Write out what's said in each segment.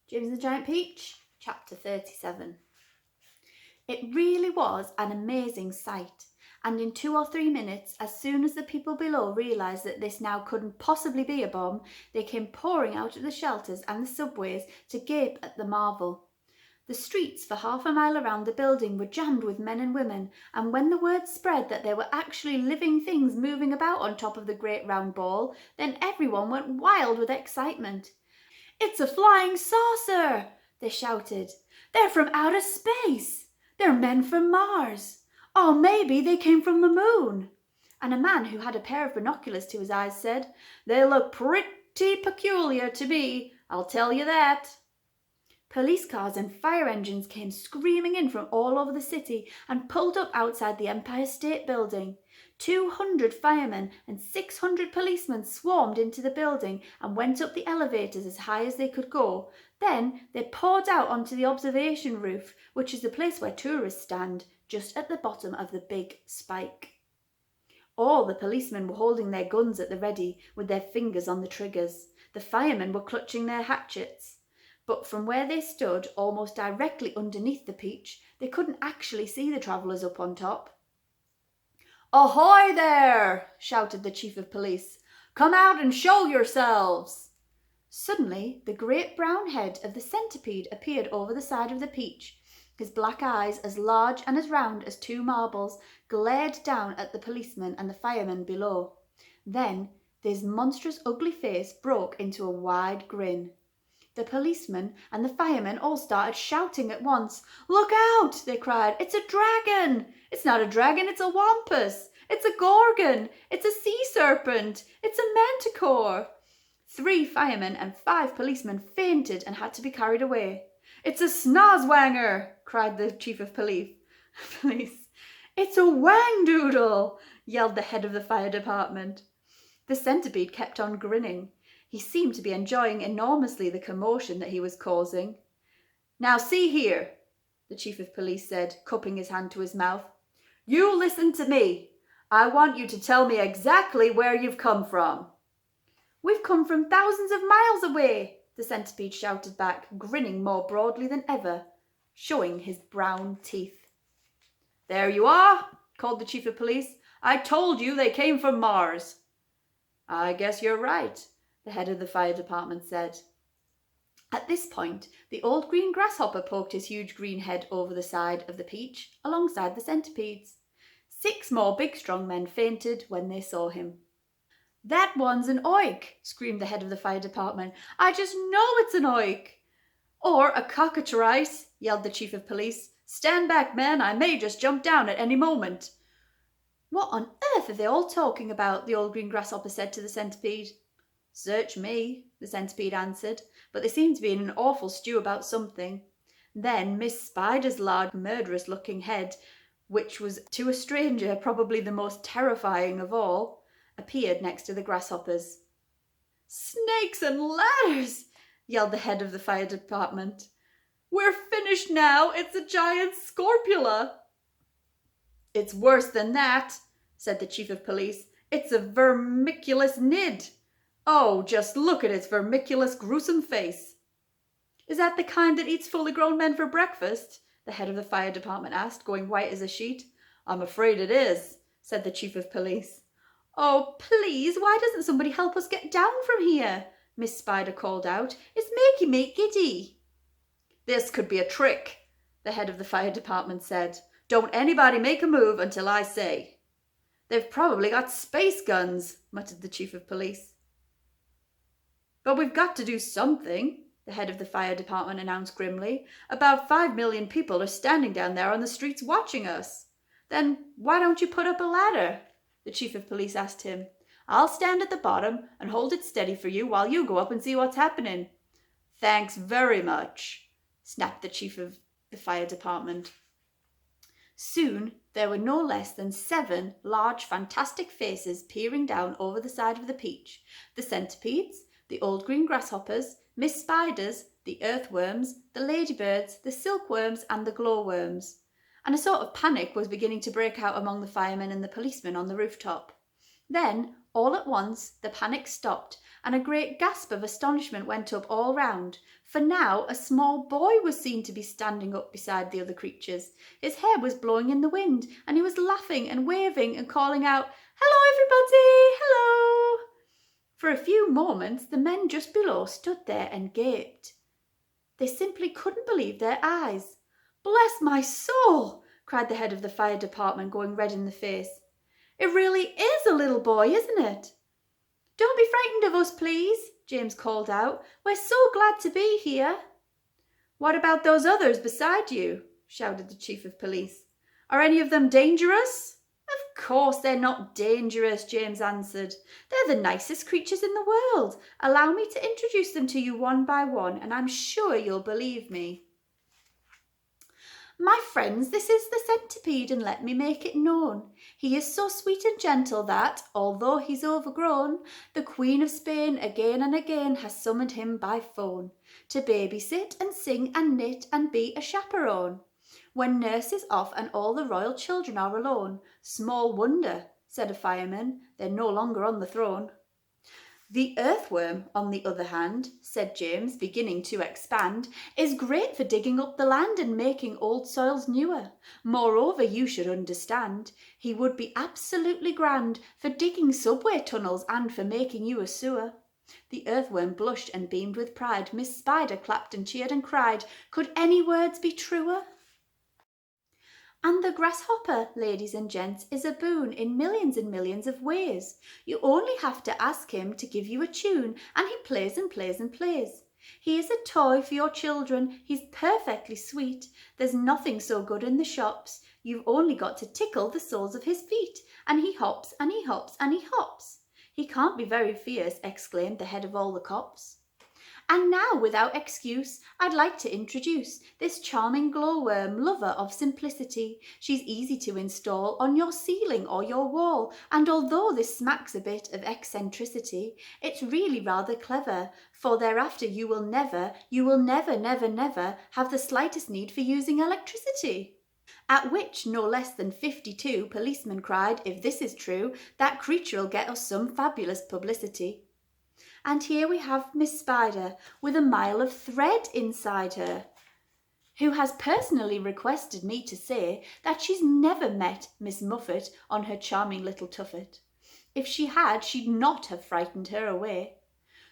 James and the Giant Peach, chapter 37. It really was an amazing sight, and in 2 or 3 minutes, as soon as the people below realised that this now couldn't possibly be a bomb, they came pouring out of the shelters and the subways to gape at the marvel. The streets for half a mile around the building were jammed with men and women, and when the word spread that there were actually living things moving about on top of the great round ball, then everyone went wild with excitement. "It's a flying saucer!" they shouted. "They're from outer space! They're men from Mars! Or maybe they came from the moon!" And a man who had a pair of binoculars to his eyes said, "They look pretty peculiar to me, I'll tell you that." Police cars and fire engines came screaming in from all over the city and pulled up outside the Empire State Building. 200 firemen and 600 policemen swarmed into the building and went up the elevators as high as they could go. Then they poured out onto the observation roof, which is the place where tourists stand, just at the bottom of the big spike. All the policemen were holding their guns at the ready, with their fingers on the triggers. The firemen were clutching their hatchets. But from where they stood, almost directly underneath the Peach, they couldn't actually see the travellers up on top. "Ahoy there!" shouted the chief of police. "Come out and show yourselves!" Suddenly, the great brown head of the centipede appeared over the side of the Peach. His black eyes, as large and as round as 2 marbles, glared down at the policemen and the firemen below. Then his monstrous ugly face broke into a wide grin. The policemen and the firemen all started shouting at once. "Look out!" they cried. "It's a dragon! It's not a dragon, it's a wampus! It's a gorgon! It's a sea serpent! It's a manticore!" 3 firemen and 5 policemen fainted and had to be carried away. "It's a snozwanger!" cried the chief of police. "It's a wangdoodle!" yelled the head of the fire department. The centipede kept on grinning. He seemed to be enjoying enormously the commotion that he was causing. "Now see here," the chief of police said, cupping his hand to his mouth. "You listen to me. I want you to tell me exactly where you've come from." "We've come from thousands of miles away," the centipede shouted back, grinning more broadly than ever, showing his brown teeth. "There you are," called the chief of police. "I told you they came from Mars." "I guess you're right," the head of the fire department said. At this point, the old green grasshopper poked his huge green head over the side of the Peach, alongside the centipedes. 6 more big strong men fainted when they saw him. "That one's an oik!" screamed the head of the fire department. "I just know it's an oik!" "Or a cockatrice!" yelled the chief of police. "Stand back, men, I may just jump down at any moment." "What on earth are they all talking about?" the old green grasshopper said to the centipede. "Search me," the centipede answered, but they seemed to be in an awful stew about something. Then Miss Spider's large, murderous-looking head, which was to a stranger probably the most terrifying of all, appeared next to the grasshoppers. "Snakes and ladders!" yelled the head of the fire department. "We're finished now. It's a giant scorpula." "It's worse than that," said the chief of police. "It's a vermiculous nid. Oh, just look at its vermiculous, gruesome face." "Is that the kind that eats fully grown men for breakfast?" the head of the fire department asked, going white as a sheet. "I'm afraid it is," said the chief of police. "Oh, please, why doesn't somebody help us get down from here?" Miss Spider called out. "It's making me giddy." "This could be a trick," the head of the fire department said. "Don't anybody make a move until I say." "They've probably got space guns," muttered the chief of police. "But we've got to do something," the head of the fire department announced grimly. "About 5 million people are standing down there on the streets watching us." "Then why don't you put up a ladder?" the chief of police asked him. "I'll stand at the bottom and hold it steady for you while you go up and see what's happening." "Thanks very much," snapped the chief of the fire department. Soon there were no less than 7 large, fantastic faces peering down over the side of the Peach. The centipedes, the old green grasshoppers, Miss Spiders, the earthworms, the ladybirds, the silkworms, and the glowworms. And a sort of panic was beginning to break out among the firemen and the policemen on the rooftop. Then All at once the panic stopped, and a great gasp of astonishment went up all round, for now a small boy was seen to be standing up beside the other creatures. His hair was blowing in the wind, and he was laughing and waving and calling out, "Hello, everybody! Hello!" For a few moments the men just below stood there and gaped. They simply couldn't believe their eyes. "Bless my soul!" cried the head of the fire department, going red in the face. "It really is a little boy, isn't it?" "Don't be frightened of us, please," James called out. "We're so glad to be here." "What about those others beside you?" shouted the chief of police. "Are any of them dangerous?" "Of course they're not dangerous," James answered. "They're the nicest creatures in the world. Allow me to introduce them to you one by one, and I'm sure you'll believe me. My friends, this is the centipede, and let me make it known. He is so sweet and gentle that, although he's overgrown, the Queen of Spain again and again has summoned him by phone to babysit and sing and knit and be a chaperone. When nurse is off and all the royal children are alone, small wonder, said a fireman, they're no longer on the throne. The earthworm, on the other hand, said James, beginning to expand, is great for digging up the land and making old soils newer. Moreover, you should understand, he would be absolutely grand for digging subway tunnels and for making you a sewer. The earthworm blushed and beamed with pride. Miss Spider clapped and cheered and cried, could any words be truer? And the grasshopper, ladies and gents, is a boon in millions and millions of ways. You only have to ask him to give you a tune, and he plays and plays and plays. He is a toy for your children, he's perfectly sweet. There's nothing so good in the shops. You've only got to tickle the soles of his feet, and he hops and he hops and he hops. He can't be very fierce, exclaimed the head of all the cops. And now, without excuse, I'd like to introduce this charming glowworm, lover of simplicity. She's easy to install on your ceiling or your wall, and although this smacks a bit of eccentricity, it's really rather clever, for thereafter you will never have the slightest need for using electricity. At which no less than 52 policemen cried, if this is true, that creature'll get us some fabulous publicity. And here we have Miss Spider with a mile of thread inside her, who has personally requested me to say that she's never met Miss Muffet on her charming little tuffet. If she had, she'd not have frightened her away.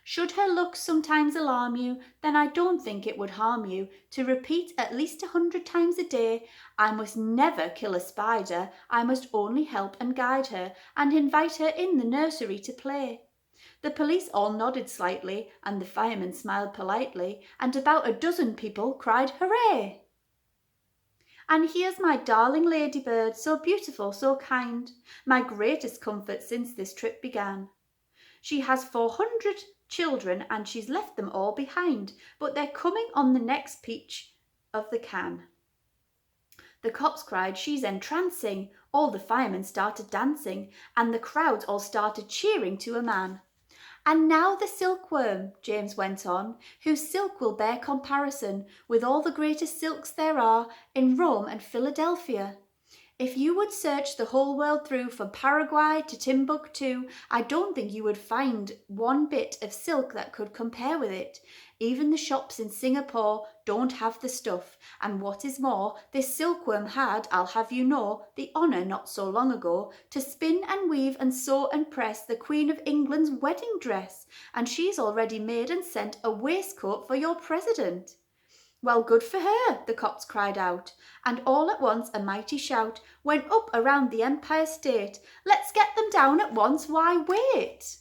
Should her looks sometimes alarm you, then I don't think it would harm you to repeat at least 100 times a day, I must never kill a spider, I must only help and guide her, and invite her in the nursery to play. The police all nodded slightly, and the fireman smiled politely, and about a dozen people cried hooray! And here's my darling ladybird, so beautiful, so kind, my greatest comfort since this trip began. She has 400 children, and she's left them all behind, but they're coming on the next peach of the can. The cops cried, she's entrancing, all the firemen started dancing, and the crowds all started cheering to a man. And now the silkworm, James went on, whose silk will bear comparison with all the greatest silks there are in Rome and Philadelphia. If you would search the whole world through from Paraguay to Timbuktu, I don't think you would find one bit of silk that could compare with it. Even the shops in Singapore don't have the stuff, and what is more, this silkworm had, I'll have you know, the honour not so long ago to spin and weave and sew and press the Queen of England's wedding dress, and she's already made and sent a waistcoat for your president. Well, good for her, the cops cried out, and all at once a mighty shout went up around the Empire State. Let's get them down at once, why wait?